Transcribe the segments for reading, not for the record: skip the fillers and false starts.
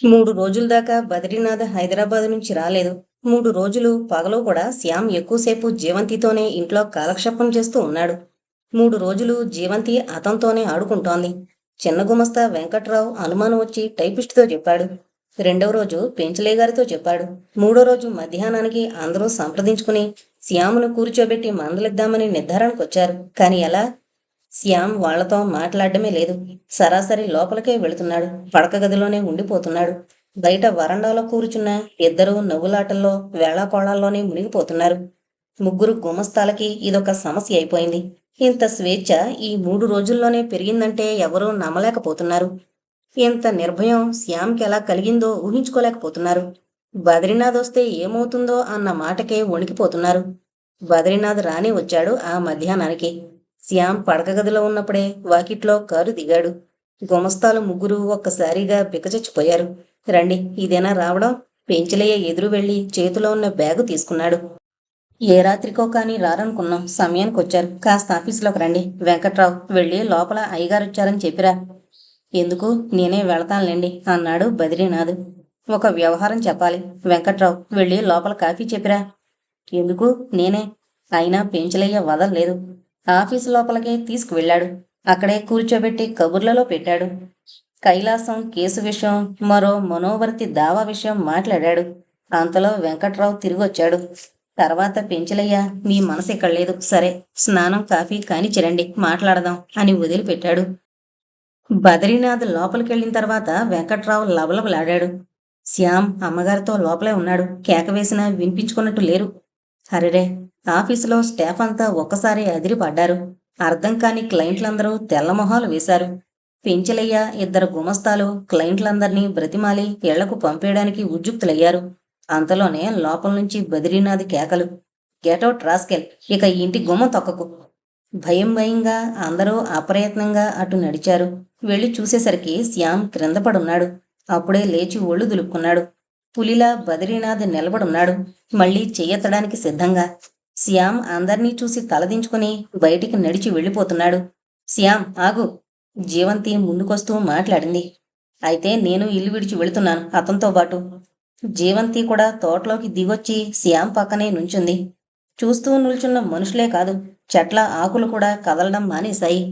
3 రోజుల దాకా బద్రీనాథ్ హైదరాబాద్ నుంచి రాలేదు. 3 రోజులు పగలు కూడా శ్యామ్ ఎక్కువసేపు జీవంతితోనే ఇంట్లో కాలక్షేపం చేస్తూ ఉన్నాడు. 3 రోజులు జీవంతి అతనితోనే ఆడుకుంటోంది. చిన్న గుమస్తా వెంకట్రావు అనుమానం వచ్చి టైపిస్టుతో చెప్పాడు. రెండవ రోజు పెంచలే గారితో చెప్పాడు. మూడో రోజు మధ్యాహ్నానికి అందరూ సంప్రదించుకుని శ్యామును కూర్చోబెట్టి మందలిద్దామని నిర్ధారణకొచ్చారు. కాని ఎలా? శ్యామ్ వాళ్లతో మాట్లాడడమే లేదు. సరాసరి లోపలికే వెళుతున్నాడు. పడక గదిలోనే ఉండిపోతున్నాడు. బయట వరండాలో కూర్చున్న ఇద్దరూ నవ్వులాటల్లో వేళాకోళాల్లోనే మునిగిపోతున్నారు. ముగ్గురు గుమస్తాలకి ఇదొక సమస్య అయిపోయింది. ఇంత స్వేచ్ఛ ఈ 3 రోజుల్లోనే పెరిగిందంటే ఎవరూ నమ్మలేకపోతున్నారు. ఇంత నిర్భయం శ్యామ్కి ఎలా కలిగిందో ఊహించుకోలేకపోతున్నారు. బద్రీనాథ్ వస్తే ఏమవుతుందో అన్న మాటకే వణికిపోతున్నారు. బద్రీనాథ్ రానే వచ్చాడు ఆ మధ్యాహ్నానికి. శ్యామ్ పడక గదిలో ఉన్నప్పుడే వాకిట్లో కారు దిగాడు. గుమస్తాలు ముగ్గురు ఒక్కసారిగా బికచచ్చిపోయారు. రండి, ఇదేనా రావడం? పెంచలయ్య ఎదురు వెళ్లి చేతిలో ఉన్న బ్యాగు తీసుకున్నాడు. ఏ రాత్రికో కానీ రారనుకున్నాం, సమయానికొచ్చారు. కాస్త ఆఫీసులోకి రండి. వెంకట్రావు వెళ్ళి లోపల అయ్యగారొచ్చారని చెప్పిరా. ఎందుకు, నేనే వెళతానులేండి అన్నాడు బద్రీనాథ్. ఒక వ్యవహారం చెప్పాలి. వెంకట్రావు వెళ్ళి లోపల కాఫీ చెప్పిరా. ఎందుకు, నేనే. అయినా పెంచలయ్య వదలలేదు. ఆఫీసు లోపలికే తీసుకువెళ్ళాడు. అక్కడే కూర్చోబెట్టి కబుర్లలో పెట్టాడు. కైలాసం కేసు విషయం, మరో మనోవర్తి దావా విషయం మాట్లాడాడు. అంతలో వెంకట్రావు తిరిగొచ్చాడు. తర్వాత పెంచలయ్య, మీ మనసు ఇక్కడ లేదు, సరే స్నానం కాఫీ కానిచ్చిరండి, మాట్లాడదాం అని వదిలిపెట్టాడు. బద్రీనాథ్ లోపలికెళ్ళిన తర్వాత వెంకట్రావు లబలబలాడాడు. శ్యామ్ అమ్మగారితో లోపలే ఉన్నాడు. కేక వేసినా వినిపించుకున్నట్టు లేరు. అరెరే, ఆఫీసులో స్టాఫ్ అంతా ఒక్కసారి అదిరిపడ్డారు. అర్థం కాని క్లయింట్లందరూ తెల్లమొహాలు వేశారు. పెంచలయ్య, ఇద్దరు గుమస్తాలు క్లయింట్లందర్నీ బ్రతిమాలి ఇళ్లకు పంపేయడానికి ఉద్యుక్తులయ్యారు. అంతలోనే లోపల నుంచి బద్రీనాథ్ కేకలు. గెటౌట్ రాస్కెల్, ఇక ఈ ఇంటి గుమ్మం తొక్కకు. భయం భయంగా అందరూ అప్రయత్నంగా అటు నడిచారు. వెళ్లి చూసేసరికి శ్యామ్ క్రింద పడున్నాడు. అప్పుడే లేచి ఒళ్ళు దులుపుకున్నాడు. పులిలా బద్రీనాథ్ నిలబడున్నాడు, మళ్లీ చెయ్యెత్తడానికి సిద్ధంగా. శ్యామ్ అందర్నీ చూసి తలదించుకుని బయటికి నడిచి వెళ్ళిపోతున్నాడు. శ్యామ్ ఆగు, జీవంతి ముందుకొస్తూ మాట్లాడింది. అయితే నేను ఇల్లు విడిచి వెళుతున్నాను అతనితో పాటు. జీవంతి కూడా తోటలోకి దిగొచ్చి శ్యామ్ పక్కనే నుంచుంది. చూస్తూ నిల్చున్న మనుషులే కాదు, చెట్ల ఆకులు కూడా కదలడం మానేశాయి.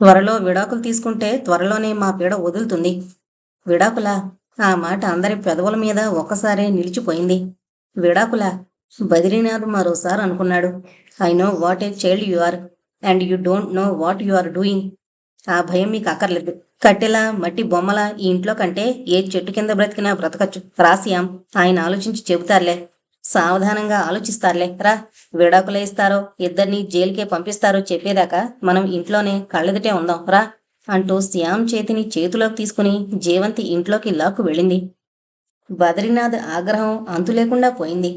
త్వరలో విడాకులు తీసుకుంటే త్వరలోనే మా పీడ వదులుతుంది. విడాకులా? ఆ మాట అందరి పెదవుల మీద ఒక్కసారే నిలిచిపోయింది. విడాకులా? బద్రీనాథ్ మరోసారి అనుకున్నాడు. I know what a child you are, and you don't know what you are doing. ఆ భయం మీకు అక్కర్లేదు. కట్టెలా మట్టి బొమ్మలా ఈ ఇంట్లో కంటే ఏ చెట్టు కింద బ్రతికినా బ్రతకచ్చు. రాసియాం, ఆయన ఆలోచించి చెబుతారులే, సావధానంగా ఆలోచిస్తారులే. రా, విడాకులే ఇస్తారో ఇద్దరినీ జైలుకే పంపిస్తారో చెప్పేదాకా మనం ఇంట్లోనే కళ్ళెదుటే ఉందాం రా అంటూ శ్యామ్ చేతిని చేతిలోకి తీసుకుని జీవంతి ఇంట్లోకి లాక్కు వెళ్ళింది. బద్రీనాథ్ ఆగ్రహం అంతులేకుండా పోయింది.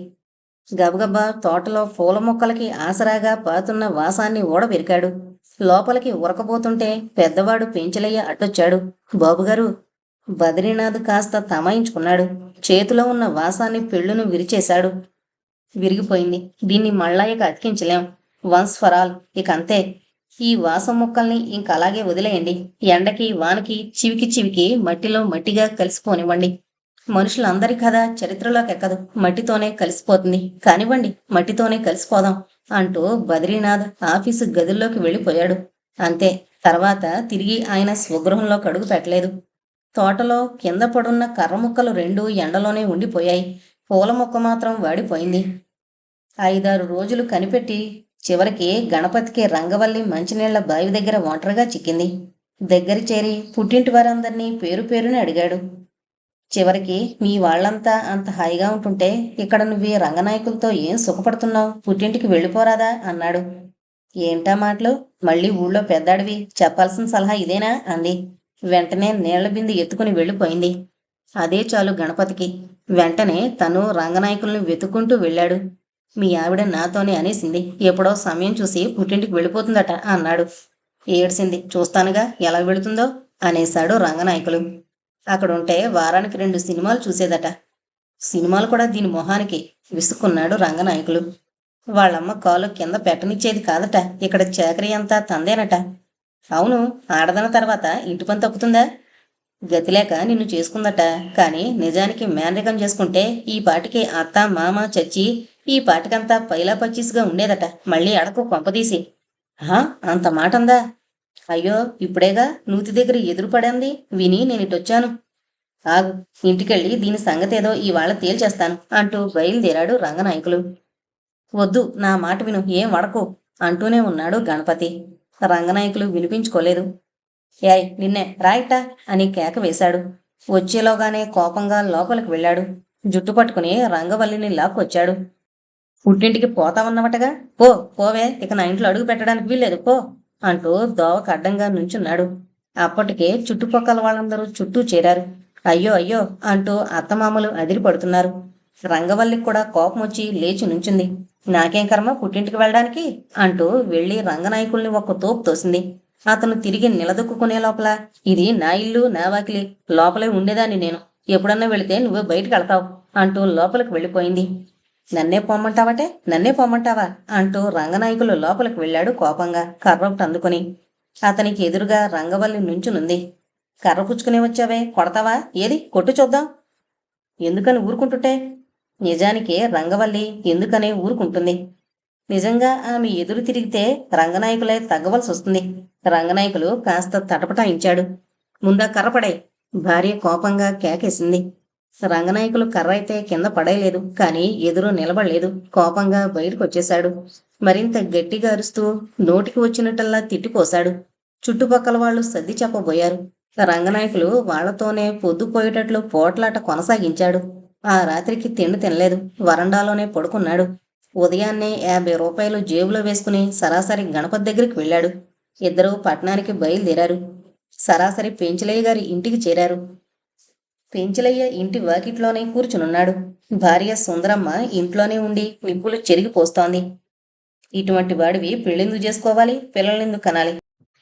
గబగబా తోటలో పూల మొక్కలకి ఆసరాగా పాతున్న వాసాన్ని ఊడబెరికాడు. లోపలికి ఉరకబోతుంటే పెద్దవాడు పెంచలయ్య అడ్డొచ్చాడు. బాబుగారు. బద్రీనాథ్ కాస్త తమాయించుకున్నాడు. చేతిలో ఉన్న వాసాన్ని పెళ్ళును విరిచేశాడు. విరిగిపోయింది, దీన్ని మళ్ళాయక అతికించలేం. వన్స్ ఫర్ ఆల్, ఇక అంతే. ఈ వాసం ముక్కల్ని ఇంకలాగే వదిలేయండి. ఎండకి వానకి చివికి చివికి మట్టిలో మట్టిగా కలిసిపోనివ్వండి. మనుషులందరి కథ చరిత్రలోకి ఎక్కదు, మట్టితోనే కలిసిపోతుంది. కానివ్వండి, మట్టితోనే కలిసిపోదాం అంటూ బద్రీనాథ్ ఆఫీసు గదుల్లోకి వెళ్ళిపోయాడు. అంతే, తర్వాత తిరిగి ఆయన స్వగృహంలోకి అడుగు పెట్టలేదు. తోటలో కింద పడున్న కర్ర ముక్కలు 2 ఎండలోనే ఉండిపోయాయి. పూల మొక్క మాత్రం వాడిపోయింది. 5-6 రోజులు కనిపెట్టి చివరికి గణపతికి రంగవల్లి మంచినీళ్ల బావి దగ్గర ఒంటరిగా చిక్కింది. దగ్గర చేరి పుట్టింటి వారందరినీ పేరు పేరుని అడిగాడు. చివరికి మీ వాళ్లంతా అంత హాయిగా ఉంటుంటే ఇక్కడ నువ్వే రంగనాయకులతో ఏం సుఖపడుతున్నావు, పుట్టింటికి వెళ్ళిపోరాదా అన్నాడు. ఏంటా మాటలు, మళ్ళీ ఊళ్ళో పెద్దాడివి, చెప్పాల్సిన సలహా ఇదేనా అంది. వెంటనే నీళ్ల బింది ఎత్తుకుని వెళ్ళిపోయింది. అదే చాలు గణపతికి. వెంటనే తను రంగనాయకుల్ని వెతుక్కుంటూ వెళ్ళాడు. మీ ఆవిడ నాతోనే అనేసింది, ఎప్పుడో సమయం చూసి పుట్టింటికి వెళ్ళిపోతుందట అన్నాడు. ఏడ్చింది, చూస్తానుగా ఎలా వెళుతుందో అనేశాడు రంగనాయకులు. అక్కడుంటే వారానికి 2 సినిమాలు చూసేదట. సినిమాలు కూడా దీని మొహానికి, విసుక్కున్నాడు రంగనాయకులు. వాళ్ళమ్మ కాలు కింద పెట్టనిచ్చేది కాదట. ఇక్కడ చాకరీ అంతా తందేనట. అవును, ఆడదన తర్వాత ఇంటి పని తప్పుతుందా? గతిలేక నిన్ను చేసుకుందట. కాని నిజానికి మేనరికం చేసుకుంటే ఈ పాటికి అత్త మామ చచ్చి ఈ పాటికంతా పైలా పచ్చీసుగా ఉండేదట. మళ్ళీ అడకు కొంపదీసి. హా, అంత మాటందా? అయ్యో, ఇప్పుడేగా నూతి దగ్గర ఎదురుపడింది విని నేనిటొచ్చాను. ఆగు, ఇంటికెళ్ళి దీని సంగతేదో ఇవాళ తేల్చేస్తాను అంటూ బయలుదేరాడు రంగనాయకులు. వద్దు, నా మాట విను, ఏం వడకు అంటూనే ఉన్నాడు గణపతి. రంగనాయకులు వినిపించుకోలేదు. యాయ్ నిన్నే రాయిట్టా అని కేక వేశాడు. వచ్చేలోగానే కోపంగా లోపలికి వెళ్ళాడు. జుట్టు పట్టుకుని రంగవల్లిని లాక్కొచ్చాడు. పుట్టింటికి పోతావన్నవటగా, పో పోవే, ఇక నా ఇంట్లో అడుగు పెట్టడానికి వీల్లేదు పో అంటూ దోవకు అడ్డంగా నుంచున్నాడు. అప్పటికే చుట్టుపక్కల వాళ్ళందరూ చుట్టూ చేరారు. అయ్యో అయ్యో అంటూ అత్తమామలు అదిరిపడుతున్నారు. రంగవల్లికి కూడా కోపం వచ్చి లేచి నుంచుంది. నాకేం కర్మ పుట్టింటికి వెళ్ళడానికి అంటూ వెళ్లి రంగనాయకుల్ని ఒక్క తోపు తోసింది. అతను తిరిగి నిలదొక్కునే లోపల, ఇది నా ఇల్లు నా వాకిలి, లోపలే ఉండేదాన్ని నేను, ఎప్పుడన్నా వెళితే నువ్వే బయటికి వెళతావు అంటూ లోపలికి వెళ్ళిపోయింది. నన్నే పొమ్మంటావటే, నన్నే పొమ్మంటావా అంటూ రంగనాయకులు లోపలికి వెళ్ళాడు కోపంగా కర్రొకటి అందుకుని. అతనికి ఎదురుగా రంగవల్లి నుంచునుంది. కర్ర పుచ్చుకునే వచ్చావే, కొడతావా? ఏది కొట్టు చూద్దాం. ఎందుకని ఊరుకుంటుంటే? నిజానికి రంగవల్లి ఎందుకనే ఊరుకుంటుంది. నిజంగా ఆమె ఎదురు తిరిగితే రంగనాయకులే తగ్గవలసి వస్తుంది. రంగనాయకులు కాస్త తటపటాయించాడు. ముందా కర్ర పడే, భార్య కోపంగా కేకేసింది. రంగనాయకులు కర్ర అయితే కింద పడేయలేదు, కానీ ఎదురు నిలబడలేదు. కోపంగా బయటకొచ్చేశాడు. మరింత గట్టిగా అరుస్తూ నోటికి వచ్చినట్టల్లా తిట్టిపోశాడు. చుట్టుపక్కల వాళ్ళు సర్ది చెప్పబోయారు. రంగనాయకులు వాళ్లతోనే పొద్దుపోయేటట్లు పోట్లాట కొనసాగించాడు. ఆ రాత్రికి తిండి తినలేదు, వరండాలోనే పడుకున్నాడు. ఉదయాన్నే 50 రూపాయలు జేబులో వేసుకుని సరాసరి గణపతి దగ్గరికి వెళ్ళాడు. ఇద్దరూ పట్నానికి బయలుదేరారు. సరాసరి పెంచలయ్య గారి ఇంటికి చేరారు. పెంచలయ్య ఇంటి వాకిట్లోనే కూర్చునున్నాడు. భార్య సుందరమ్మ ఇంట్లోనే ఉండి నిప్పులు చెరిగిపోస్తోంది. ఇటువంటి వాడివి పెళ్ళెందుకు చేసుకోవాలి, పిల్లలెందుకు కనాలి?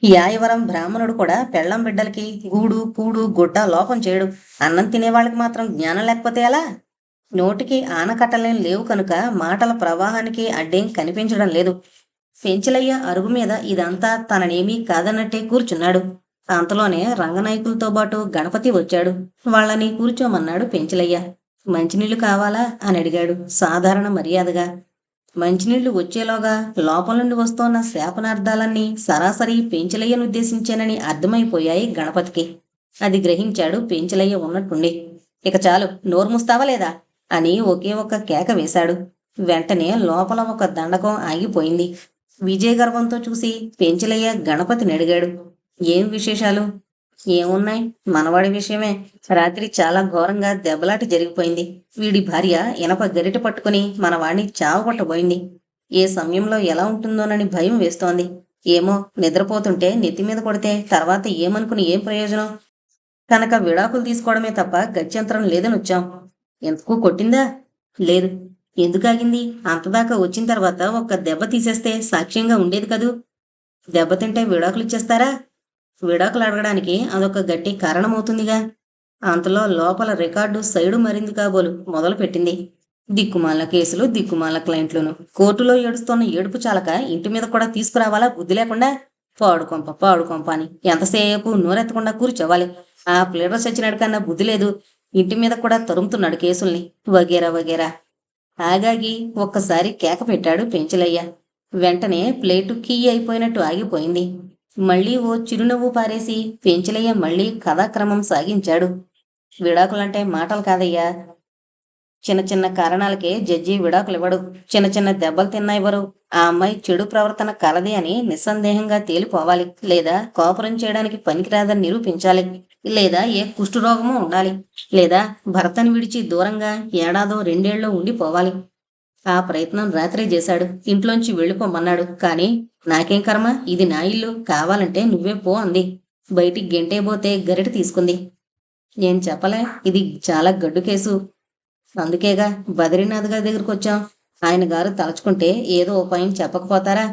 యాయవరం బ్రాహ్మణుడు కూడా పెళ్ళం బిడ్డలకి గూడు కూడు గుడ్డ లోపం చేయడు. అన్నం తినేవాళ్ళకి మాత్రం జ్ఞానం లేకపోతే ఎలా? నోటికి ఆనకట్టలేం లేవు కనుక మాటల ప్రవాహానికి అడ్డేం కనిపించడం లేదు. పెంచలయ్య అరుగు మీద ఇదంతా తననేమీ కాదన్నట్టే కూర్చున్నాడు. అంతలోనే రంగనాయకులతో పాటు గణపతి వచ్చాడు. వాళ్ళని కూర్చోమన్నాడు పెంచలయ్య. మంచినీళ్లు కావాలా అని అడిగాడు సాధారణ మర్యాదగా. మంచినీళ్లు వచ్చేలోగా లోపల నుండి వస్తోన్న శాపనార్థాలన్నీ సరాసరి పెంచలయ్యనుద్దేశించానని అర్థమైపోయాయి గణపతికి. అది గ్రహించాడు పెంచలయ్య ఉన్నట్టుండి. ఇక చాలు, నోర్ముస్తావా లేదా అని ఒకే ఒక్క కేక వేశాడు. వెంటనే లోపల ఒక దండకం ఆగిపోయింది. విజయగర్వంతో చూసి పెంచలయ్య గణపతిని అడిగాడు, ఏం విశేషాలు? ఏమున్నాయి, మనవాడి విషయమే. రాత్రి చాలా ఘోరంగా దెబ్బలాట జరిగిపోయింది. వీడి భార్య ఇనప గరిట పట్టుకుని మనవాడిని చావగొట్టబోయింది. ఏ సమయంలో ఎలా ఉంటుందోనని భయం వేస్తోంది. ఏమో, నిద్రపోతుంటే నెత్తిమీద కొడితే తర్వాత ఏమనుకుని ఏం ప్రయోజనం? కనుక విడాకులు తీసుకోవడమే తప్ప గత్యంతరం లేదని వచ్చాం. ఎంతకు కొట్టిందా? లేదు. ఎందుకాగింది? అంతదాకా వచ్చిన తర్వాత ఒక్క దెబ్బ తీసేస్తే సాక్ష్యంగా ఉండేది కదూ. దెబ్బతింటే విడాకులు ఇచ్చేస్తారా? విడాకులు అడగడానికి అదొక గట్టి కారణమవుతుందిగా. అంతలో లోపల రికార్డు సైడు మరింది కాబోలు మొదలుపెట్టింది. దిక్కుమాల కేసులు, దిక్కుమాల క్లయింట్లును. కోర్టులో ఏడుస్తోన్న ఏడుపు చాలక ఇంటి మీద కూడా తీసుకురావాలా బుద్ధి లేకుండా? పాడుకొంప అని ఎంతసేపు నోరెత్తకుండా కూర్చోవాలి. ఆ ప్లేడర్ సచ్చినాడు కన్నా బుద్ధి లేదు. ఇంటి మీద కూడా తరుముతున్నాడు కేసుల్ని, వగేరా వగేరా. ఆగాగి ఒక్కసారి కేక పెట్టాడు పెంచలయ్య. వెంటనే ప్లేటు కీ అయిపోయినట్టు ఆగిపోయింది. మళ్లీ ఓ చిరునవ్వు పారేసి పెంచలయ్య మళ్లీ కథాక్రమం సాగించాడు. విడాకులంటే మాటలు కాదయ్యా. చిన్న చిన్న కారణాలకే జడ్జి విడాకులివ్వడు. చిన్న చిన్న దెబ్బలు తిన్నా ఇవ్వరు. ఆ అమ్మాయి చెడు ప్రవర్తన కలది అని నిస్సందేహంగా తేలిపోవాలి, లేదా కోపరం చేయడానికి పనికిరాదని నిరూపించాలి, లేదా ఏ కుష్ఠరోగమో ఉండాలి, లేదా భర్తను విడిచి దూరంగా ఏడాదో 2 ఏళ్ళో ఉండిపోవాలి. ఆ ప్రయత్నం రాత్రే చేశాడు. ఇంట్లోంచి వెళ్ళిపోమన్నాడు. కానీ నాకేం కర్మ, ఇది నా ఇల్లు, కావాలంటే నువ్వే పో అంది. బయటికి గెంటేబోతే గరిట తీసుకుంది. నేను చెప్పలే, ఇది చాలా గడ్డు కేసు. అందుకేగా బద్రీనాథ్ గారి దగ్గరకు వచ్చాం. ఆయన గారు తలుచుకుంటే ఏదో ఉపాయం చెప్పకపోతారా?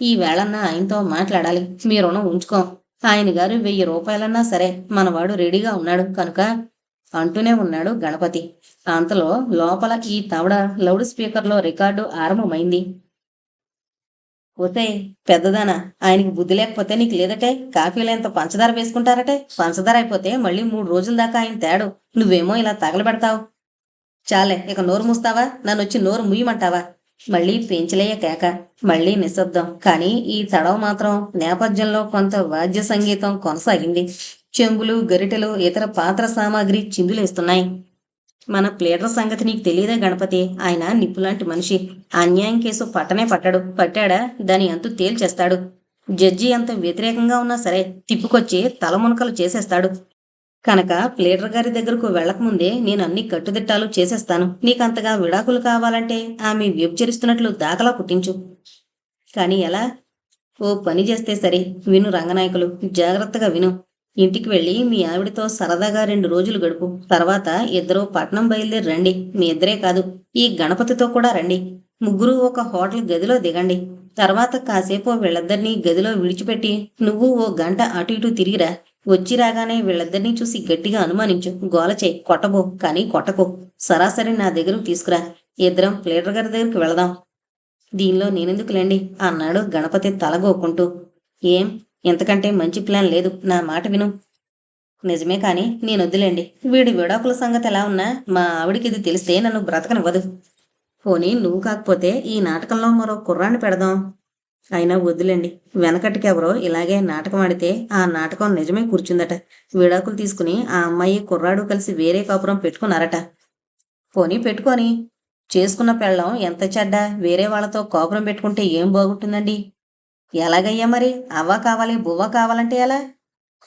ఈ వేళన్నా ఆయనతో మాట్లాడాలి. మీ రుణం ఉంచుకోం. ఆయన గారు 1000 రూపాయలన్నా సరే, మనవాడు రెడీగా ఉన్నాడు కనుక అంటూనే ఉన్నాడు గణపతి. అంతలో లోపల ఈ తవడ లౌడ్ స్పీకర్లో రికార్డు ఆరంభమైంది. పోతే పెద్దదానా, ఆయనకి బుద్ధి లేకపోతే నీకు లేదటే. కాఫీలో ఎంత పంచదార వేసుకుంటారటే. పంచదార అయిపోతే మళ్ళీ 3 రోజుల దాకా ఆయన తేడు. నువ్వేమో ఇలా తగలబెడతావు. చాలే, ఇక నోరు మూస్తావా? నన్నొచ్చి నోరు ముయ్యమంటావా? మళ్ళీ పెంచలేయ కేక. మళ్ళీ నిశ్శబ్దం. కానీ ఈ తడవ మాత్రం నేపథ్యంలో కొంత వాద్య సంగీతం కొనసాగింది. చెంబులు, గరిటెలు, ఇతర పాత్ర సామాగ్రి చిందులేస్తున్నాయి. మన ప్లేడర్ సంగతి నీకు తెలియదే గణపతి. ఆయన నిప్పులాంటి మనిషి. అన్యాయం కేసు పట్టనే పట్టడు. పట్టాడా దాని అంతు తేల్చేస్తాడు. జడ్జి అంత వ్యతిరేకంగా ఉన్నా సరే తిప్పుకొచ్చి తలమునకలు చేసేస్తాడు. కనుక ప్లేడర్ గారి దగ్గరకు వెళ్లకముందే నేను అన్ని కట్టుదిట్టాలు చేసేస్తాను. నీకంతగా విడాకులు కావాలంటే ఆమె వ్యభిచరిస్తున్నట్లు దాఖలా పుట్టించు. కానీ ఎలా? ఓ పని చేస్తే సరే. విను రంగనాయకులు, జాగ్రత్తగా విను. ఇంటికి వెళ్ళి మీ ఆవిడతో సరదాగా 2 రోజులు గడుపు. తర్వాత ఇద్దరూ పట్నం బయలుదేరి రండి. మీ ఇద్దరే కాదు, ఈ గణపతితో కూడా రండి. ముగ్గురు ఒక హోటల్ గదిలో దిగండి. తర్వాత కాసేపు వీళ్ళిద్దరినీ గదిలో విడిచిపెట్టి నువ్వు ఓ గంట అటు ఇటు తిరిగిరా. వచ్చి రాగానే వీళ్ళిద్దరినీ చూసి గట్టిగా అనుమానించు. గోల చేయి. కొట్టబో, కానీ కొట్టకు. సరాసరి నా దగ్గరకు తీసుకురా. ఇద్దరం ప్లేడర్ గారి దగ్గరికి వెళదాం. దీనిలో నేనెందుకులేండి అన్నాడు గణపతి తలగోకుంటూ. ఏం, ఇంతకంటే మంచి ప్లాన్ లేదు. నా మాట విను. నిజమే కాని నేనొద్దులేండి. వీడి విడాకుల సంగతి ఎలా ఉన్నా మా ఆవిడికి ఇది తెలిస్తే నన్ను బ్రతకనివ్వదు. పోనీ నువ్వు కాకపోతే ఈ నాటకంలో మరో కుర్రాన్ని పెడదాం. అయినా వద్దులేండి. వెనకటికెవరో ఇలాగే నాటకం ఆడితే ఆ నాటకం నిజమే కూర్చుందట. విడాకులు తీసుకుని ఆ అమ్మాయి కుర్రాడు కలిసి వేరే కాపురం పెట్టుకున్నారట. పోనీ పెట్టుకొని. చేసుకున్న పెళ్ళం ఎంత చెడ్డ వేరే వాళ్ళతో కాపురం పెట్టుకుంటే ఏం బాగుంటుందండి? ఎలాగయ్యా మరి? అవ్వ కావాలి, బువ్వ కావాలంటే ఎలా?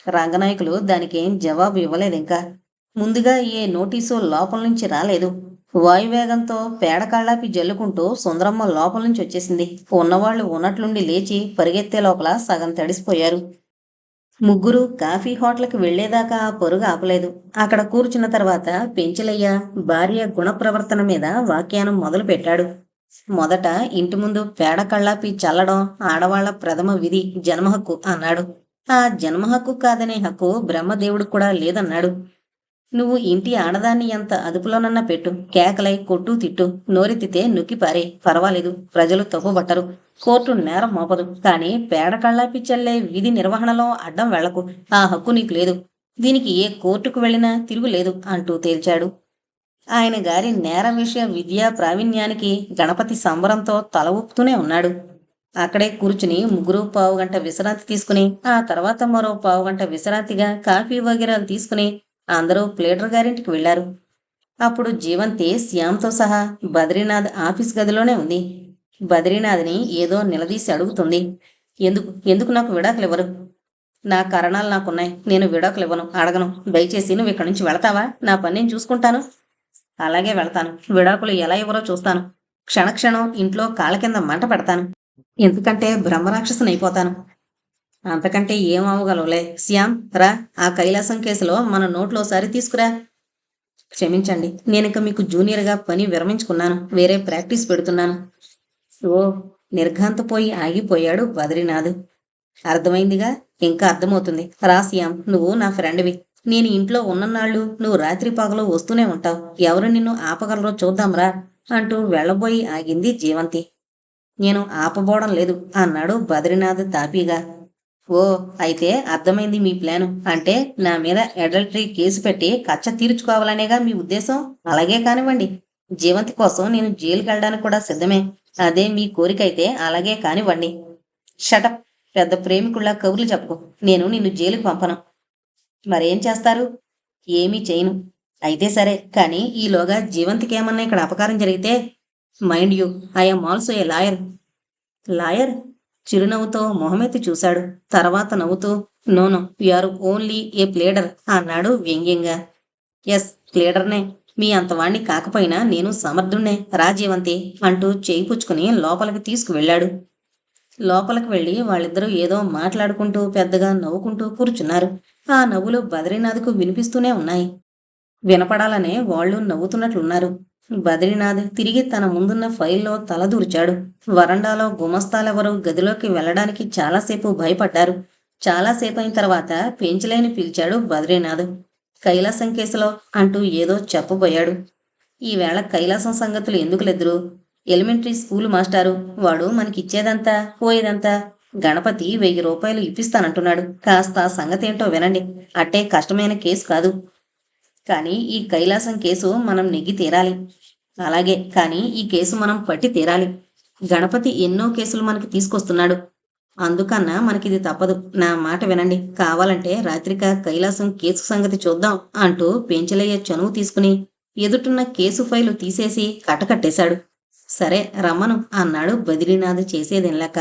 రంగనాయకులు దానికేం జవాబు ఇవ్వలేదింకా. ముందుగా ఏ నోటీసు లోపల నుంచి రాలేదు. వాయువేగంతో పేడకాళ్ళాపి జల్లుకుంటూ సుందరమ్మ లోపల నుంచి వచ్చేసింది. ఉన్నవాళ్లు ఉన్నట్లుండి లేచి పరిగెత్తే లోపల సగం తడిసిపోయారు. ముగ్గురు కాఫీ హోటల్కి వెళ్లేదాకా ఆ పరుగు ఆపలేదు. అక్కడ కూర్చున్న తర్వాత పెంచలయ్య భార్య గుణప్రవర్తన మీద వ్యాఖ్యానం మొదలుపెట్టాడు. మొదట ఇంటి ముందు పేడ కళ్ళాపి చల్లడం ఆడవాళ్ల ప్రథమ విధి, జన్మహక్కు అన్నాడు. ఆ జన్మహక్కు కాదనే హక్కు బ్రహ్మదేవుడికి కూడా లేదన్నాడు. నువ్వు ఇంటి ఆడదాన్ని ఎంత అదుపులోనన్నా పెట్టు. కేకలై కొట్టు తిట్టు. నోరెత్తితే నొక్కిపారే, పర్వాలేదు. ప్రజలు తప్పుబట్టరు. కోర్టు నేరం మోపదు. కానీ పేడ కళ్ళాపి చల్లే విధి నిర్వహణలో అడ్డం వెళ్లకు. ఆ హక్కు నీకు లేదు. దీనికి ఏ కోర్టుకు వెళ్ళినా తిరుగులేదు అంటూ తేల్చాడు. ఆయన గారి నేర విషయ విద్యా ప్రావీణ్యానికి గణపతి సంబరంతో తల ఊపుతూనే ఉన్నాడు. అక్కడే కూర్చుని ముగ్గురు పావుగంట విశ్రాంతి తీసుకుని ఆ తర్వాత మరో పావుగంట విశ్రాంతిగా కాఫీ వగేరాలు తీసుకుని అందరూ ప్లేడర్ గారింటికి వెళ్లారు. అప్పుడు జీవంతి శ్యామ్తో సహా బద్రీనాథ్ ఆఫీస్ గదిలోనే ఉంది. బద్రీనాథ్ని ఏదో నిలదీసి అడుగుతుంది. ఎందుకు ఎందుకు నాకు విడాకులు ఇవ్వరు? నా కారణాలు నాకున్నాయి. నేను విడాకులు ఇవ్వను, అడగను. దయచేసి నువ్వు ఇక్కడి నుంచి వెళతావా? నా పని నేను చూసుకుంటాను. అలాగే వెళతాను. విడాకులు ఎలా ఇవ్వరో చూస్తాను. క్షణక్షణం ఇంట్లో కాళ్ళ కింద మంట పెడతాను. ఎందుకంటే బ్రహ్మరాక్షసునైపోతాను. అంతకంటే ఏం అవ్వగలవులే. శ్యామ్ రా, ఆ కైలాసం కేసులో మన నోట్లోసారి తీసుకురా. క్షమించండి, నేనిక మీకు జూనియర్గా పని విరమించుకున్నాను. వేరే ప్రాక్టీస్ పెడుతున్నాను. ఓ, నిర్ఘాంతపోయి ఆగిపోయాడు బద్రీనాథ్. అర్థమైందిగా? ఇంకా అర్థమవుతుంది. రా శ్యామ్, నువ్వు నా ఫ్రెండ్వి. నేను ఇంట్లో ఉన్ననాళ్ళు నువ్వు రాత్రి పగలు వస్తూనే ఉంటావు. ఎవరు నిన్ను ఆపగలరో చూద్దాంరా అంటూ వెళ్లబోయి ఆగింది జీవంతి. నేను ఆపబోవడం లేదు అన్నాడు బద్రీనాథ్ తాపీగా. ఓ, అయితే అర్థమైంది మీ ప్లాను. అంటే నా మీద అడల్టరీ కేసు పెట్టి కచ్చ తీర్చుకోవాలనేగా మీ ఉద్దేశం? అలాగే కానివ్వండి. జీవంతి కోసం నేను జైలుకి వెళ్ళడానికి కూడా సిద్ధమే. అదే మీ కోరిక అయితే అలాగే కానివ్వండి. షటప్, పెద్ద ప్రేమికుల్లా కబుర్లు చెప్పకు. నేను నిన్ను జైలుకి పంపను. మరేం చేస్తారు? ఏమీ చేయను. అయితే సరే, కానీ ఈలోగా జీవంతికి ఏమన్నా ఇక్కడ అపకారం జరిగితే? Mind you, I'm also a lawyer. Lawyer? చిరునవ్వుతో మొహమెత్తి చూశాడు. తర్వాత నవ్వుతూ, no no, you're only a pleader అన్నాడు వ్యంగ్యంగా. ఎస్, ప్లేడర్నే. మీ అంతవాణ్ణి కాకపోయినా నేను సమర్థుణ్ణే. రాజీవంతి అంటూ చేయి పుచ్చుకుని లోపలికి తీసుకువెళ్ళాడు. లోపలికి వెళ్ళి వాళ్ళిద్దరూ ఏదో మాట్లాడుకుంటూ పెద్దగా నవ్వుకుంటూ కూర్చున్నారు. ఆ నవ్వులు బద్రీనాథ్కు వినిపిస్తూనే ఉన్నాయి. వినపడాలనే వాళ్ళు నవ్వుతున్నట్లున్నారు. బద్రీనాథ్ తిరిగి తన ముందున్న ఫైల్లో తలదూర్చాడు. వరండాలో గుమస్తాలెవరూ గదిలోకి వెళ్లడానికి చాలాసేపు భయపడ్డారు. చాలాసేపు అయిన తర్వాత పెంచలేని పిలిచాడు బద్రీనాథ్. కైలాసం కేసులో అంటూ ఏదో చెప్పబోయాడు. ఈవేళ కైలాసం సంగతులు ఎందుకులెద్దురు? ఎలిమెంటరీ స్కూల్ మాస్టారు. వాడు మనకిచ్చేదంతా పోయేదంతా. గణపతి 1000 రూపాయలు ఇప్పిస్తానంటున్నాడు. కాస్త సంగతేంటో వినండి. అట్టే కష్టమైన కేసు కాదు. కానీ ఈ కైలాసం కేసు మనం నెగ్గి తీరాలి. అలాగే, కానీ ఈ కేసు మనం పట్టి తీరాలి. గణపతి ఎన్నో కేసులు మనకి తీసుకొస్తున్నాడు. అందుకన్నా మనకిది తప్పదు. నా మాట వినండి. కావాలంటే రాత్రిక కైలాసం కేసు సంగతి చూద్దాం అంటూ పెంచలయ్య చనువు తీసుకుని ఎదుటున్న కేసు ఫైలు తీసేసి కట్టకట్టేశాడు. సరే రమ్మను అన్నాడు బద్రీనాథ్ చేసేదేంలేక.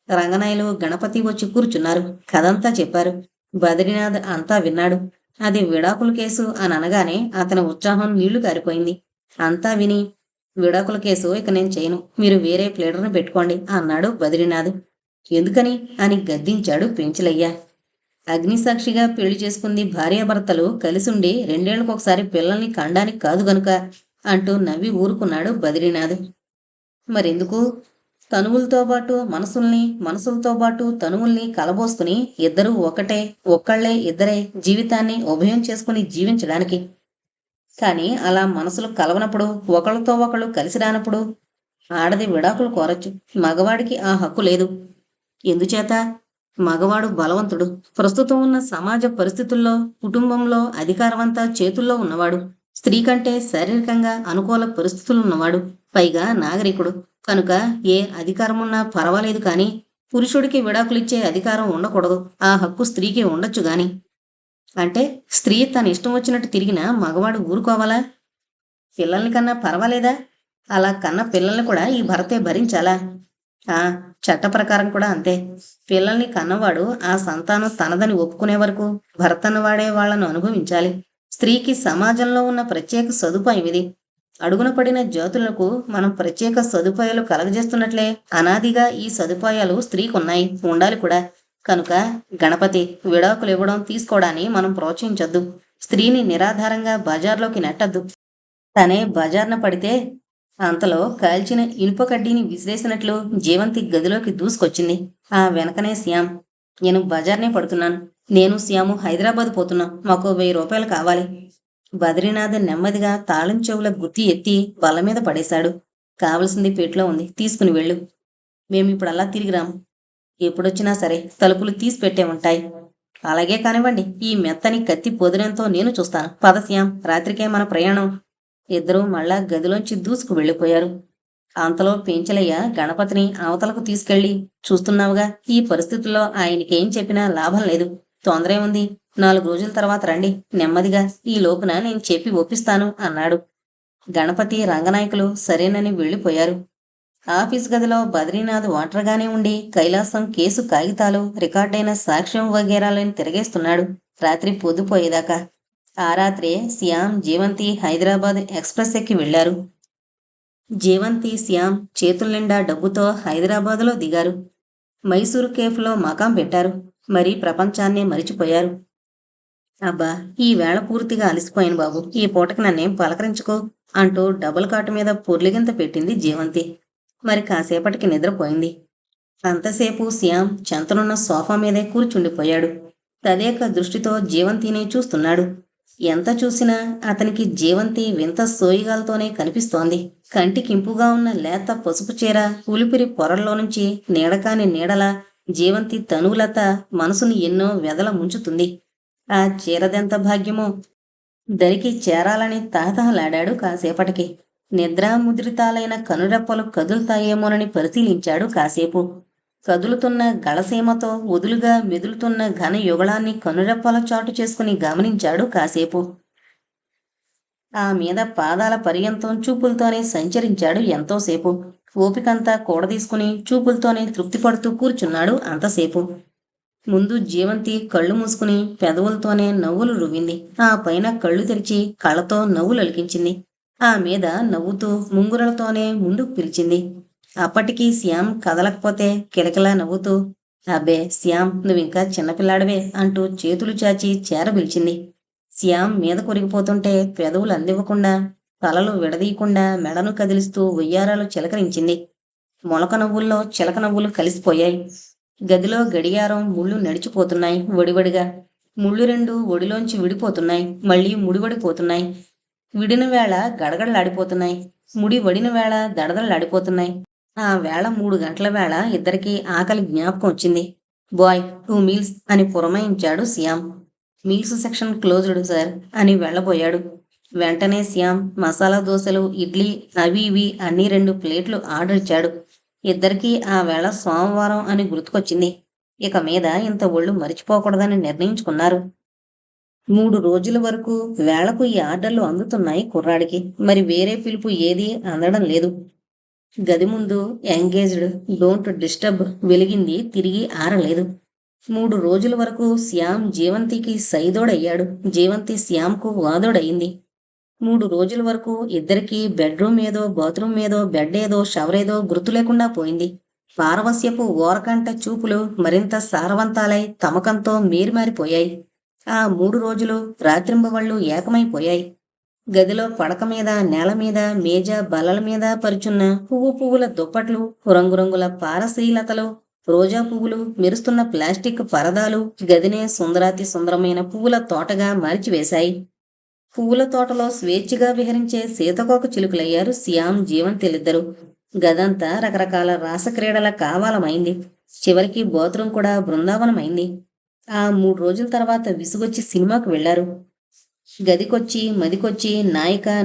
రంగనాయలు గణపతి వచ్చి కూర్చున్నారు. కథంతా చెప్పారు. బద్రీనాథ్ అంతా విన్నాడు. అది విడాకుల కేసు అని అనగానే అతని ఉత్సాహం నీళ్లు కారిపోయింది. అంతా విని, విడాకుల కేసు ఇక నేను చేయను, మీరు వేరే ప్లేడర్ని పెట్టుకోండి అన్నాడు బద్రీనాథ్. ఎందుకని అని గద్దించాడు పెంచలయ్య. అగ్నిసాక్షిగా పెళ్లి చేసుకుంది భార్యాభర్తలు కలిసుండి 2 ఏళ్లకొకసారి పిల్లల్ని కండానికి కాదు గనుక అంటూ నవ్వి ఊరుకున్నాడు బద్రీనాథ్. మరెందుకు? తనువులతో పాటు మనసుల్ని, మనసులతో పాటు తనువుల్ని కలబోసుకుని ఇద్దరూ ఒకటే, ఒక్కళ్లే ఇద్దరే జీవితాన్ని ఉభయం చేసుకుని జీవించడానికి. కానీ అలా మనసులు కలవనప్పుడు, ఒకళ్ళతో ఒకళ్ళు కలిసి రానప్పుడు ఆడది విడాకులు కోరచ్చు. మగవాడికి ఆ హక్కు లేదు. ఎందుచేత? మగవాడు బలవంతుడు. ప్రస్తుతం ఉన్న సమాజ పరిస్థితుల్లో కుటుంబంలో అధికారమంతా చేతుల్లో ఉన్నవాడు. స్త్రీ కంటే శారీరకంగా అనుకూల పరిస్థితులున్నవాడు. పైగా నాగరికుడు. కనుక ఏ అధికారమున్నా పర్వాలేదు, కానీ పురుషుడికి విడాకులిచ్చే అధికారం ఉండకూడదు. ఆ హక్కు స్త్రీకి ఉండొచ్చు గాని. అంటే స్త్రీ తన ఇష్టం వచ్చినట్టు తిరిగినా మగవాడు ఊరుకోవాలా? పిల్లల్ని కన్నా పర్వాలేదా? అలా కన్న పిల్లల్ని కూడా ఈ భర్తే భరించాలా? ఆ చట్ట ప్రకారం కూడా అంతే. పిల్లల్ని కన్నవాడు ఆ సంతానం తనదని ఒప్పుకునే వరకు భర్తను వాడే వాళ్లను అనుభవించాలి. స్త్రీకి సమాజంలో ఉన్న ప్రత్యేక సదుపాయం ఇది. అడుగున పడిన జాతులకు మనం ప్రత్యేక సదుపాయాలు కలగజేస్తున్నట్లే అనాదిగా ఈ సదుపాయాలు స్త్రీకి ఉన్నాయి, ఉండాలి కూడా. కనుక గణపతి విడాకులు ఇవ్వడం తీసుకోవడాన్ని మనం ప్రోత్సహించొద్దు. స్త్రీని నిరాధారంగా బజార్లోకి నెట్టద్దు. తనే బజార్న పడితే అంతలో కాల్చిన ఇనుప కడ్డీని విసిరేసినట్లు జీవంతి గదిలోకి దూసుకొచ్చింది. ఆ వెనకనే శ్యామ్. నేను బజార్నే పడుతున్నాను. నేను శ్యాము హైదరాబాద్ పోతున్నాం. మాకు 1000 రూపాయలు కావాలి. బద్రీనాథ్ నెమ్మదిగా తాళం చెవుల గుత్తి ఎత్తి బల్ల మీద పడేశాడు. కావలసింది పెట్లో ఉంది, తీసుకుని వెళ్ళు. మేమిప్పుడల్లా తిరిగి రాము. ఎప్పుడొచ్చినా సరే తలుపులు తీసి పెట్టే ఉంటాయి. అలాగే కానివ్వండి. ఈ మెత్తని కత్తి పొదినంతో నేను చూస్తాను. పద శ్యామ్, రాత్రికే మన ప్రయాణం. ఇద్దరూ మళ్ళా గదిలోంచి దూసుకు వెళ్ళిపోయారు. అంతలో పెంచలయ్య గణపతిని అవతలకు తీసుకెళ్లి, చూస్తున్నావుగా, ఈ పరిస్థితుల్లో ఆయనకేం చెప్పినా లాభం లేదు. తొందరే ఉంది. 4 రోజుల తర్వాత రండి. నెమ్మదిగా, ఈ లోపున నేను చెప్పి ఒప్పిస్తాను అన్నాడు. గణపతి రంగనాయకులు సరేనని వెళ్ళిపోయారు. ఆఫీస్ గదిలో బద్రీనాథ్ ఒంటరిగానే ఉండి కైలాసం కేసు కాగితాలు, రికార్డైన సాక్ష్యం వగేరాలను తిరగేస్తున్నాడు. రాత్రి పొద్దుపోయేదాకా. ఆ రాత్రే శ్యామ్, జీవంతి హైదరాబాద్ ఎక్స్ప్రెస్ ఎక్కి వెళ్లారు. జీవంతి, శ్యామ్ చేతుల నిండా డబ్బుతో హైదరాబాదులో దిగారు. మైసూరు కేఫ్లో మకాం పెట్టారు. మరీ ప్రపంచాన్నే మరిచిపోయారు. అబ్బా, ఈ వేళ పూర్తిగా అలసిపోయాను బాబు. ఈ పూటకి నన్నేం పలకరించుకో అంటూ డబుల్ కాటు మీద పొర్లిగింత పెట్టింది జీవంతి. మరి కాసేపటికి నిద్రపోయింది. అంతసేపు శ్యామ్ చెంతనున్న సోఫా మీదే కూర్చుండిపోయాడు. తదేక దృష్టితో జీవంతిని చూస్తున్నాడు. ఎంత చూసినా అతనికి జీవంతి వింత సోయిగాలతోనే కనిపిస్తోంది. కంటికింపుగా ఉన్న లేత పసుపు చీర ఉలిపిరి పొరల్లో నుంచి నీడకాని నీడలా జీవంతి తనువులత మనసుని ఎన్నో వెదల ముంచుతుంది. ఆ చీరదెంత భాగ్యమో! దరికి చేరాలని తహతహలాడాడు కాసేపటికి. నిద్రాముద్రితాలైన కనురెప్పలు కదులుతాయేమోనని పరిశీలించాడు కాసేపు. కదులుతున్న గళసీమతో వదులుగా మెదులుతున్న ఘన యుగళాన్ని కనురెప్పల చాటు చేసుకుని గమనించాడు కాసేపు. ఆ మీద పాదాల పర్యంతం చూపులతోనే సంచరించాడు ఎంతోసేపు. ఓపికంతా కూడదీసుకుని చూపులతోనే తృప్తిపడుతూ కూర్చున్నాడు అంతసేపు. ముందు జీవంతి కళ్ళు మూసుకుని పెదవులతోనే నవ్వులు రువ్వింది. ఆ పైన కళ్ళు తెరిచి కళ్ళతో నవ్వులు అలికించింది. ఆ మీద నవ్వుతూ ముంగురలతోనే ముందుకు పిలిచింది. అప్పటికీ శ్యామ్ కదలకపోతే కిలకిలా నవ్వుతూ, అబ్బే శ్యామ్, నువ్వింకా చిన్నపిల్లాడివే అంటూ చేతులు చాచి చేరబిల్చింది. శ్యామ్ మీద కొరిగిపోతుంటే పెదవులు అందివ్వకుండా, తలలు విడదీయకుండా మెడను కదిలిస్తూ ఉయ్యారాలు చిలకరించింది. మొలక నవ్వుల్లో చిలక నవ్వులు కలిసిపోయాయి. గదిలో గడియారం ముళ్ళు నడిచిపోతున్నాయి ఒడివడిగా. ముళ్ళు 2 ఒడిలోంచి విడిపోతున్నాయి, మళ్ళీ ముడివడిపోతున్నాయి. విడిన వేళ గడగడలాడిపోతున్నాయి. ముడి వడిన వేళ దడదళ్ళాడిపోతున్నాయి. ఆ వేళ 3 గంటల వేళ ఇద్దరికీ ఆకలి జ్ఞాపకం వచ్చింది. బాయ్, 2 మీల్స్ అని పురమాయించాడు Shyam. Meals section closed sir అని వెళ్ళబోయాడు. వెంటనే శ్యామ్ మసాలా దోశలు, ఇడ్లీ అవి ఇవి అన్నీ 2 ప్లేట్లు ఆర్డర్ ఇచ్చాడు. ఇద్దరికీ ఆ వేళ సోమవారం అని గుర్తుకొచ్చింది. ఇక మీద ఇంత ఒళ్ళు మరిచిపోకూడదని నిర్ణయించుకున్నారు. 3 రోజుల వరకు వేళకు ఈ ఆర్డర్లు అందుతున్నాయి కుర్రాడికి. మరి వేరే పిలుపు ఏదీ అందడం లేదు. గది ముందు ఎంగేజ్డ్, డోంట్ డిస్టర్బ్ వెలిగింది తిరిగి ఆరలేదు. 3 రోజుల వరకు శ్యామ్ జీవంతికి సైదోడయ్యాడు. జీవంతి శ్యామ్కు వాదోడయింది. 3 రోజుల వరకు ఇద్దరికీ బెడ్రూమ్ ఏదో, బాత్రూమ్ ఏదో, బెడ్ ఏదో, షవర్ ఏదో గుర్తు లేకుండా పోయింది. పారవస్యపు ఓరకంట చూపులు మరింత సారవంతాలై తమకంతో మేరిమారిపోయాయి. ఆ 3 రోజులు రాత్రింబవళ్ళు ఏకమైపోయాయి. గదిలో పడక మీద, నేల మీద, మేజ బల్లల మీద పరుచున్న పువ్వుల దుప్పట్లు, రంగురంగుల పారశీలతలు, రోజా పువ్వులు, మెరుస్తున్న ప్లాస్టిక్ పరదాలు గదినే సుందరాతి సుందరమైన పువ్వుల తోటగా మార్చివేశాయి. పువ్వుల తోటలో స్వేచ్ఛగా విహరించే సీతకోక చిలుకలయ్యారు శ్యామ్, జీవంతిలిద్దరూ. గదంతా రకరకాల రాసక్రీడల కావాలమైంది. చివరికి బాత్రూం కూడా బృందావనమైంది. ఆ 3 రోజుల తర్వాత విసుగొచ్చి సినిమాకు వెళ్లారు. గదికొచ్చి మదికొచ్చి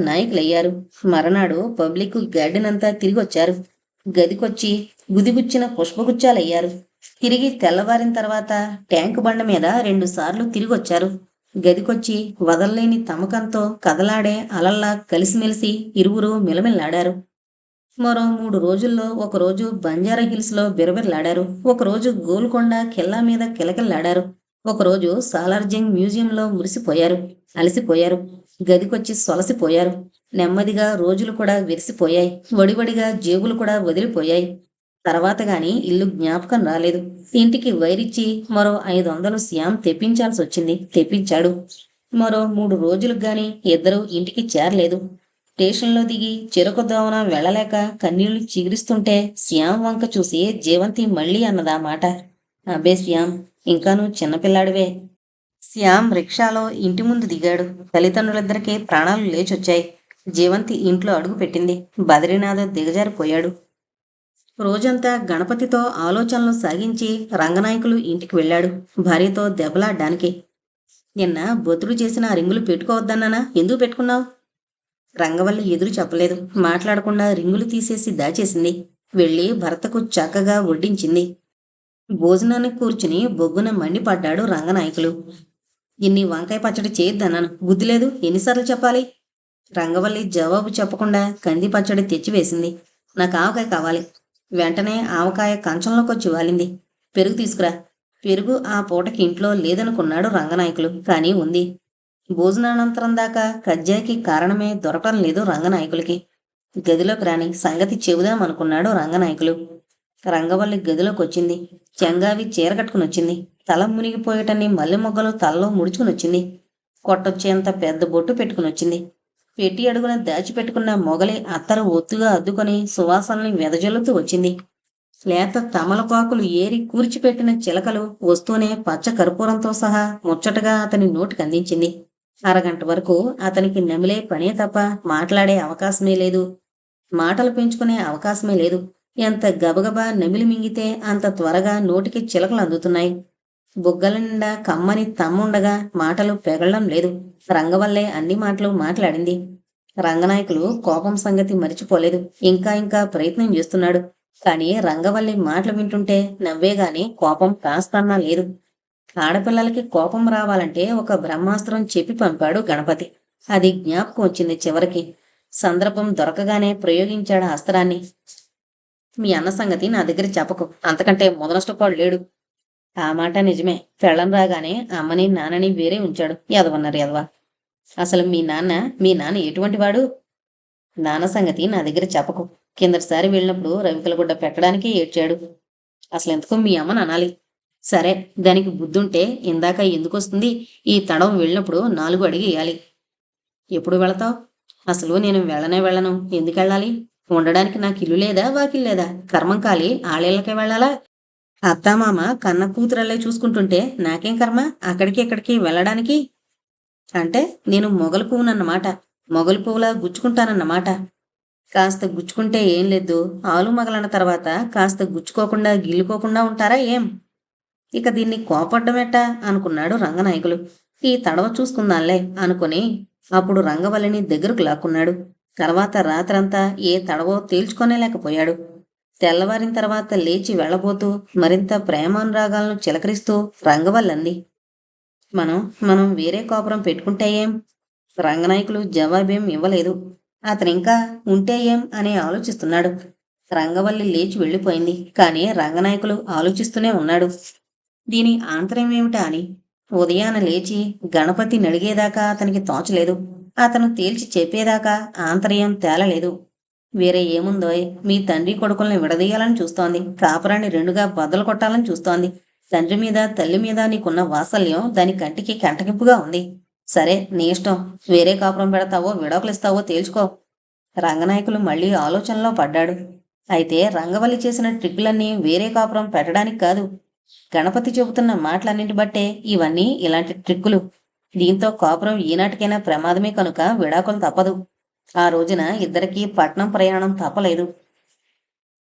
నాయకులయ్యారు. మరనాడు పబ్లిక్ గార్డెన్ అంతా తిరిగొచ్చారు. గదికొచ్చి గుదిగుచ్చిన పుష్పగుచ్చాలయ్యారు. తిరిగి తెల్లవారిన తర్వాత ట్యాంకు బండ మీద 2 సార్లు తిరిగొచ్చారు. గదికొచ్చి వదల్లేని తమకంతో కదలాడే అలల్లా కలిసిమెలిసి ఇరువురు మిలమిల్లాడారు. మరో 3 రోజుల్లో ఒకరోజు బంజారా హిల్స్లో బిరబిరలాడారు. ఒకరోజు గోల్కొండ కిల్లా మీద కిలకిల్లాడారు. ఒకరోజు సాలార్జంగ్ మ్యూజియంలో మురిసిపోయారు, అలసిపోయారు. గదికొచ్చి సొలసిపోయారు. నెమ్మదిగా రోజులు కూడా విరిసిపోయాయి. వడివడిగా జేబులు కూడా వదిలిపోయాయి. తర్వాత గాని ఇల్లు జ్ఞాపకం రాలేదు. ఇంటికి వైరిచ్చి మరో 500 శ్యామ్ తెప్పించాడు. మరో 3 రోజులకు గాని ఇద్దరూ ఇంటికి చేరలేదు. స్టేషన్లో దిగి చెరకు దోవన వెళ్ళలేక కన్నీళ్లు చిగురిస్తుంటే శ్యామ్ వంక చూసి జీవంతి మళ్ళీ అన్నదా మాట, అబ్బే శ్యామ్, ఇంకా నువ్వు చిన్నపిల్లాడివే. శ్యామ్ రిక్షాలో ఇంటి ముందు దిగాడు. తల్లిదండ్రులిద్దరికీ ప్రాణాలు లేచొచ్చాయి. జీవంతి ఇంట్లో అడుగు పెట్టింది. బద్రీనాథ్ దిగజారిపోయాడు. రోజంతా గణపతితో ఆలోచనలు సాగించి రంగనాయకులు ఇంటికి వెళ్ళాడు, భార్యతో దెబ్బలాడ్డానికి. నిన్న బొతుడు చేసిన ఆ రింగులు పెట్టుకోవద్దన్నానా, ఎందుకు పెట్టుకున్నావు? రంగవల్లి ఎదురు చెప్పలేదు. మాట్లాడకుండా రింగులు తీసేసి దాచేసింది. వెళ్ళి భర్తకు చక్కగా వడ్డించింది. భోజనానికి కూర్చుని బొగ్గున మండిపడ్డాడు రంగనాయకులు. ఇన్ని వంకాయ పచ్చడి చేయొద్దన్నాను, బుద్ధి లేదు, ఎన్నిసార్లు చెప్పాలి? రంగవల్లి జవాబు చెప్పకుండా కంది పచ్చడి తెచ్చివేసింది. నాకు ఆవకాయ కావాలి. వెంటనే ఆవకాయ కంచంలోకొచ్చి వాలింది. పెరుగు తీసుకురా. పెరుగు ఆ పూటకి ఇంట్లో లేదనుకున్నాడు రంగనాయకులు, కానీ ఉంది. భోజనానంతరం దాకా కజ్జాయికి కారణమే దొరకటం లేదు రంగనాయకులకి. గదిలోకి రాని సంగతి చెబుదామనుకున్నాడు రంగనాయకులు. రంగవల్లి గదిలోకొచ్చింది. చెంగావి చీర కట్టుకునొచ్చింది. తల మునిగిపోయేటన్ని మల్లె మొగ్గలు తలలో ముడుచుకునొచ్చింది. కొట్టొచ్చేంత పెద్ద బొట్టు పెట్టుకునొచ్చింది. పెట్టి అడుగున దాచిపెట్టుకున్న మొగలి అత్తరు ఒత్తుగా అద్దుకొని సువాసనల్ని వెదజల్లుతూ వచ్చింది. లేత తమలపాకులు ఏరి కూర్చిపెట్టిన చిలకలు వస్తూనే పచ్చ కర్పూరంతో సహా ముచ్చటగా అతని నోటికి అందించింది. అరగంట వరకు అతనికి నమిలే పనే తప్ప మాట్లాడే అవకాశమే లేదు. మాటలు పెంచుకునే అవకాశమే లేదు. ఎంత గబగబా నమిలి మింగితే అంత త్వరగా నోటికి చిలకలు అందుతున్నాయి. బుగ్గల నిండా కమ్మని తమ్ముండగా మాటలు పెగళ్లం లేదు. రంగవల్లే అన్ని మాటలు మాట్లాడింది. రంగనాయకులు కోపం సంగతి మరిచిపోలేదు. ఇంకా ప్రయత్నం చేస్తున్నాడు. కానీ రంగవల్లి మాటలు వింటుంటే నవ్వేగాని కోపం కాస్తన్నా లేదు. ఆడపిల్లలకి కోపం రావాలంటే ఒక బ్రహ్మాస్త్రం చెప్పి పంపాడు గణపతి. అది జ్ఞాపకం వచ్చింది చివరికి. సందర్భం దొరకగానే ప్రయోగించాడు అస్త్రాన్ని. మీ అన్న సంగతి నా దగ్గర చెప్పకు, అంతకంటే మొదనష్టపాడు లేడు. ఆ మాట నిజమే. పెళ్ళం రాగానే అమ్మని నాన్నని వేరే ఉంచాడు. ఎదవన్నారు ఎదవా. అసలు మీ నాన్న ఎటువంటి వాడు? నాన్న సంగతి నా దగ్గర చెప్పకు. కిందటిసారి వెళ్ళినప్పుడు రవికలగుడ్డ పెట్టడానికి ఏడ్చాడు. అసలు ఎందుకు మీ అమ్మని అనాలి. సరే, దానికి బుద్ధుంటే ఇందాక ఎందుకొస్తుంది? ఈ తడవ వెళ్ళినప్పుడు 4 అడిగేయాలి. ఎప్పుడు వెళతావు? అసలు నేను వెళ్ళను. ఎందుకెళ్ళాలి? ఉండడానికి నాకు ఇల్లు లేదా, వాకిల్లేదా? కర్మం కాలి ఆళ్ళేళ్ళకే వెళ్ళాలా? అత్తామామ కన్న కూతురల్లే చూసుకుంటుంటే నాకేం కర్మ అక్కడికి ఇక్కడికి వెళ్ళడానికి? అంటే నేను మొగలు పువ్వునన్నమాట. మొగలు పువ్వులా గుచ్చుకుంటానన్నమాట. కాస్త గుచ్చుకుంటే ఏం లేదు, ఆలు మగలన్న తర్వాత కాస్త గుచ్చుకోకుండా గిల్లుకోకుండా ఉంటారా ఏం? ఇక దీన్ని కోపడ్డమెట్టా అనుకున్నాడు రంగనాయకులు. ఈ తడవ చూసుకుందాంలే అనుకుని అప్పుడు రంగవల్లిని దగ్గరకు లాక్కున్నాడు. తర్వాత రాత్రంతా ఏ తడవో తేల్చుకోనేలేకపోయాడు. తెల్లవారిన తర్వాత లేచి వెళ్ళబోతూ మరింత ప్రేమానురాగాలను చిలకరిస్తూ రంగవల్లంది, మనం మనం వేరే కాపురం పెట్టుకుంటే ఏం? రంగనాయకులు జవాబేం ఇవ్వలేదు. అతనింకా ఉంటే ఏం అని ఆలోచిస్తున్నాడు. రంగవల్లి లేచి వెళ్ళిపోయింది. కానీ రంగనాయకులు ఆలోచిస్తూనే ఉన్నాడు, దీని ఆంతర్యం ఏమిటా అని. ఉదయాన లేచి గణపతిని అడిగేదాకా అతనికి తోచలేదు. అతను తేల్చి చెప్పేదాకా ఆంతర్యం తేలలేదు. వేరే ఏముందోయ్, మీ తండ్రి కొడుకుల్ని విడదీయాలని చూస్తోంది. కాపురాన్ని రెండుగా బద్దలు కొట్టాలని చూస్తోంది. తండ్రి మీద తల్లి మీద నీకున్న వాత్సల్యం దాని కంటికి కంటకింపుగా ఉంది. సరే, నీ ఇష్టం. వేరే కాపురం పెడతావో విడాకులిస్తావో తేల్చుకో. రంగనాయకులు మళ్ళీ ఆలోచనలో పడ్డాడు. అయితే రంగవల్లి చేసిన ట్రిక్కులన్నీ వేరే కాపురం పెట్టడానికి కాదు. గణపతి చెబుతున్న మాటలన్నింటి బట్టే ఇవన్నీ ఇలాంటి ట్రిక్కులు. దీంతో కాపురం ఈనాటికైనా ప్రమాదమే కనుక విడాకులు తప్పదు. ఆ రోజున ఇద్దరికీ పట్నం ప్రయాణం తప్పలేదు.